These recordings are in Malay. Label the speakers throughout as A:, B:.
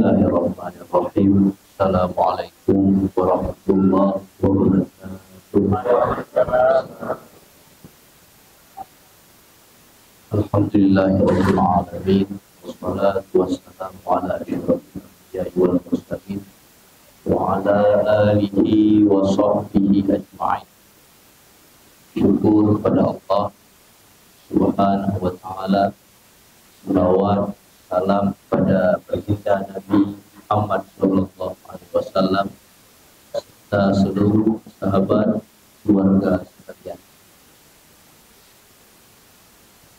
A: Bismillahirrahmanirrahim. Assalamualaikum warahmatullahi wabarakatuh. Alhamdulillahirabbil alamin. Wassalatu wassalamu ala asyrofil anbiya'i wal mursalin wa ala alihi wa sahbihi ajma'in. Syukur kepada Allah Subhanahu wa ta'ala. Salawat salam pada baginda Nabi Muhammad sallallahu alaihi wasallam serta seluruh sahabat keluarga sekalian.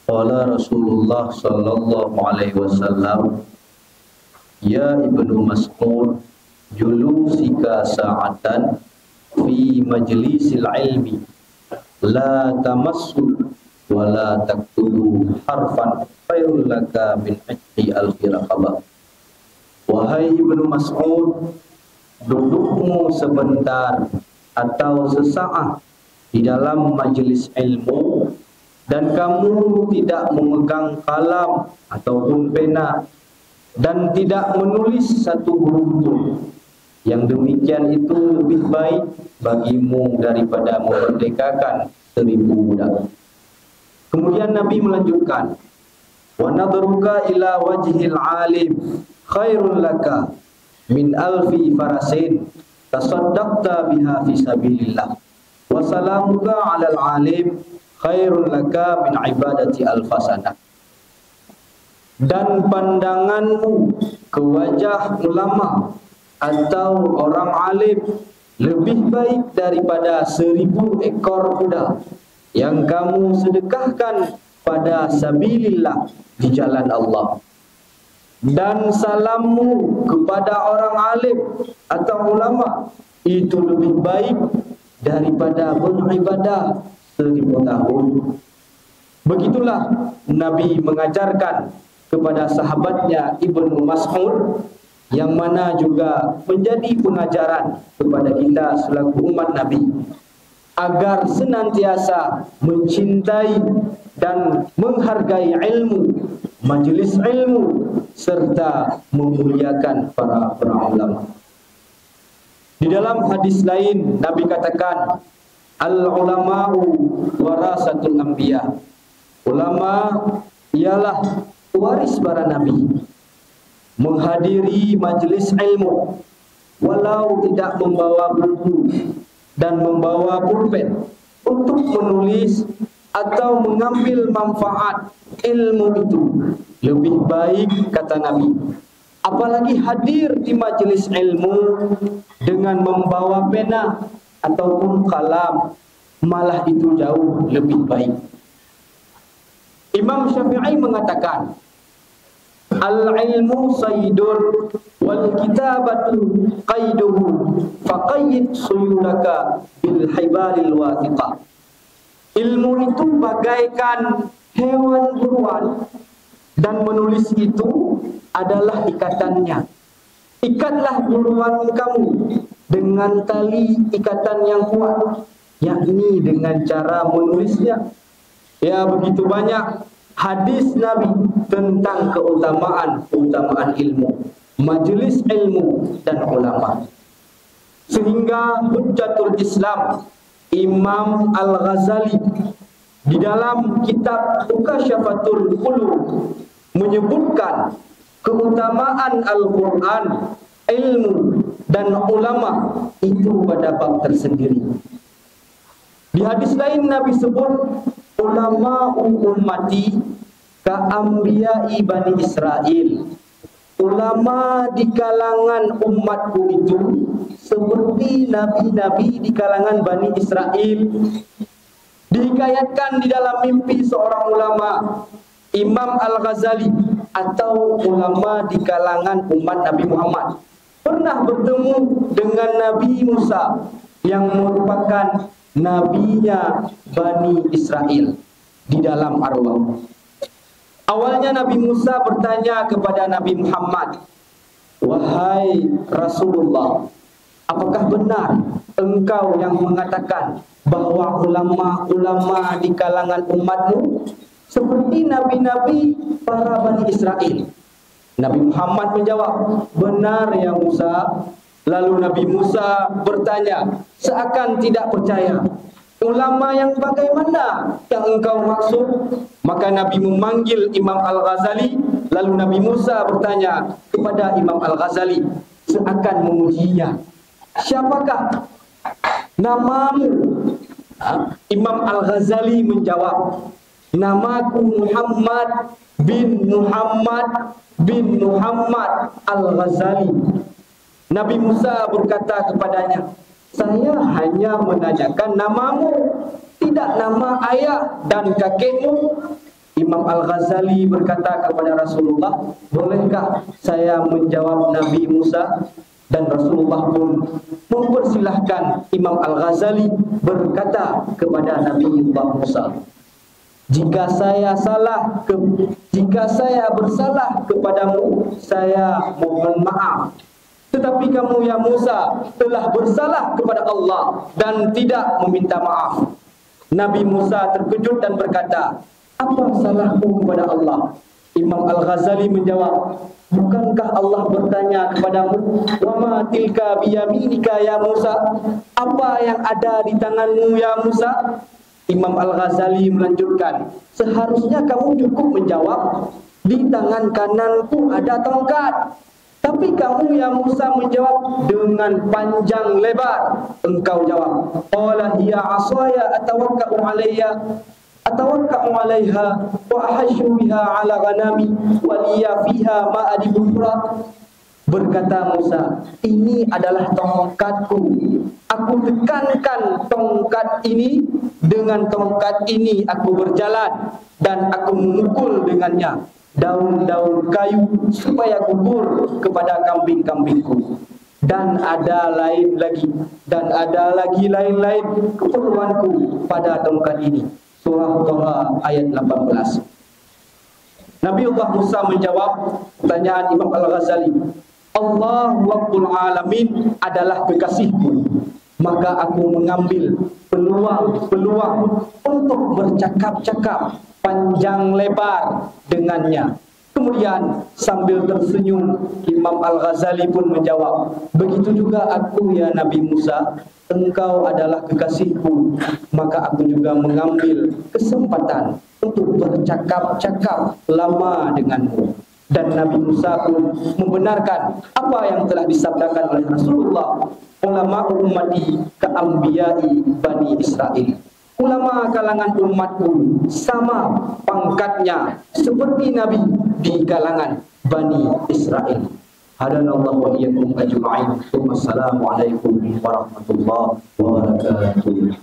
A: Qala Rasulullah sallallahu alaihi wasallam, ya Ibnu Mas'ud, julusika sa'atan fi majlisil ilmi la tamassu wa la taqtulu harfan khairul laka min ajri alfi raqabah. Wahai Ibnu Mas'ud, dudukmu sebentar atau sesaat di dalam majlis ilmu dan kamu tidak memegang kalam ataupun pena dan tidak menulis satu huruf pun, yang demikian itu lebih baik bagimu daripada memerdekakan 1000 budak. Kemudian Nabi melanjutkan, wa nadruka ila wajhil alim khairul laka min alfi farasin tasaddaqta biha fi sabilillah wa salamuka 'alal alim khairul laka min ibadati alfasana. Dan pandanganmu ke wajah ulama atau orang alim lebih baik daripada 1000 ekor kuda yang kamu sedekahkan pada sabilillah, di jalan Allah. Dan salammu kepada orang alim atau ulama itu lebih baik daripada beribadah 1000 tahun. Begitulah Nabi mengajarkan kepada sahabatnya Ibnu Mas'ud, yang mana juga menjadi pengajaran kepada kita selaku umat Nabi, agar senantiasa mencintai dan menghargai ilmu, majelis ilmu, serta memuliakan para ulama. Di dalam hadis lain Nabi katakan, al-ulama'u warasatul anbiya. Ulama ialah waris para nabi. Menghadiri majelis ilmu walau tidak membawa buku dan membawa pulpen untuk menulis atau mengambil manfaat ilmu itu lebih baik, kata Nabi. Apalagi hadir di majelis ilmu dengan membawa pena ataupun kalam, malah itu jauh lebih baik. Imam Syafi'i mengatakan, al-ilmu saydun wal kitabatu qayduhu faqayyid suyulaka bil hibalil wathiqah. Ilmu itu bagaikan hewan buruan dan menulis itu adalah ikatannya. Ikatlah buruan kamu dengan tali ikatan yang kuat, yakni dengan cara menulisnya. Ya, begitu banyak hadis Nabi tentang keutamaan ilmu, majelis ilmu dan ulama. Sehingga Hujjatul Islam Imam Al-Ghazali di dalam kitab Mukasyafatul Qulub menyebutkan keutamaan Al-Quran, ilmu dan ulama itu pada bab tersendiri. Di hadis lain Nabi sebut, ulama ummati ka'ambiya'i Bani Israel. Ulama di kalangan umatku itu seperti nabi-nabi di kalangan Bani Israel. Dihikayatkan di dalam mimpi seorang ulama, Imam Al-Ghazali, atau ulama di kalangan umat Nabi Muhammad, pernah bertemu dengan Nabi Musa yang merupakan nabinya Bani Israel di dalam arwah. Awalnya Nabi Musa bertanya kepada Nabi Muhammad, wahai Rasulullah, apakah benar engkau yang mengatakan bahwa ulama-ulama di kalangan umatmu seperti nabi-nabi para Bani Israel? Nabi Muhammad menjawab, benar ya Musa. Lalu Nabi Musa bertanya, seakan tidak percaya, ulama yang bagaimana yang engkau maksud? Maka Nabi memanggil Imam Al-Ghazali. Lalu Nabi Musa bertanya kepada Imam Al-Ghazali, seakan memujinya, siapakah namamu? Imam Al-Ghazali menjawab, namaku Muhammad bin Muhammad Al-Ghazali. Nabi Musa berkata kepadanya, saya hanya menanyakan namamu, tidak nama ayah dan kakekmu. Imam Al-Ghazali berkata kepada Rasulullah, bolehkah saya menjawab Nabi Musa? Dan Rasulullah pun mempersilahkan Imam Al-Ghazali berkata kepada Nabi Musa, jika saya bersalah kepadamu, saya mohon maaf. Tetapi kamu ya Musa telah bersalah kepada Allah dan tidak meminta maaf. Nabi Musa terkejut dan berkata, apa salahku kepada Allah? Imam Al-Ghazali menjawab, bukankah Allah bertanya kepadamu, wa ma tilka biyaminika ya Musa? Apa yang ada di tanganmu ya Musa? Imam Al-Ghazali melanjutkan, seharusnya kamu cukup menjawab, di tangan kananku ada tongkat. Tapi kamu ya Musa menjawab dengan panjang lebar. Engkau jawab, qala hiya 'asaya atawakka'u 'alaiha wa ahashu biha 'ala ghanami wa liya fiha ma'adi bukhra. Berkata Musa, ini adalah tongkatku. Aku tekankan tongkat ini, dengan tongkat ini aku berjalan dan aku memukul dengannya daun-daun kayu supaya gugur kepada kambing-kambingku. Dan ada lain lagi lain-lain keperluanku pada tongkat ini. Surah Taha ayat 18. Nabiullah Musa menjawab pertanyaan Imam Al-Ghazali, Allah Rabbul Alamin adalah kekasihku, maka aku mengambil peluang untuk bercakap-cakap panjang lebar dengannya. Kemudian sambil tersenyum, Imam Al-Ghazali pun menjawab, begitu juga aku ya Nabi Musa, engkau adalah kekasihku, maka aku juga mengambil kesempatan untuk bercakap-cakap lama denganmu. Dan Nabi Musa pun membenarkan apa yang telah disabdakan oleh Rasulullah, ulama ummati ka'ambiyai Bani Israel. Ulama kalangan umatku sama pangkatnya seperti Nabi di kalangan Bani Israel. Hadanallahu wa iyyakum ajma'in. Wassalamualaikum warahmatullahi wabarakatuh.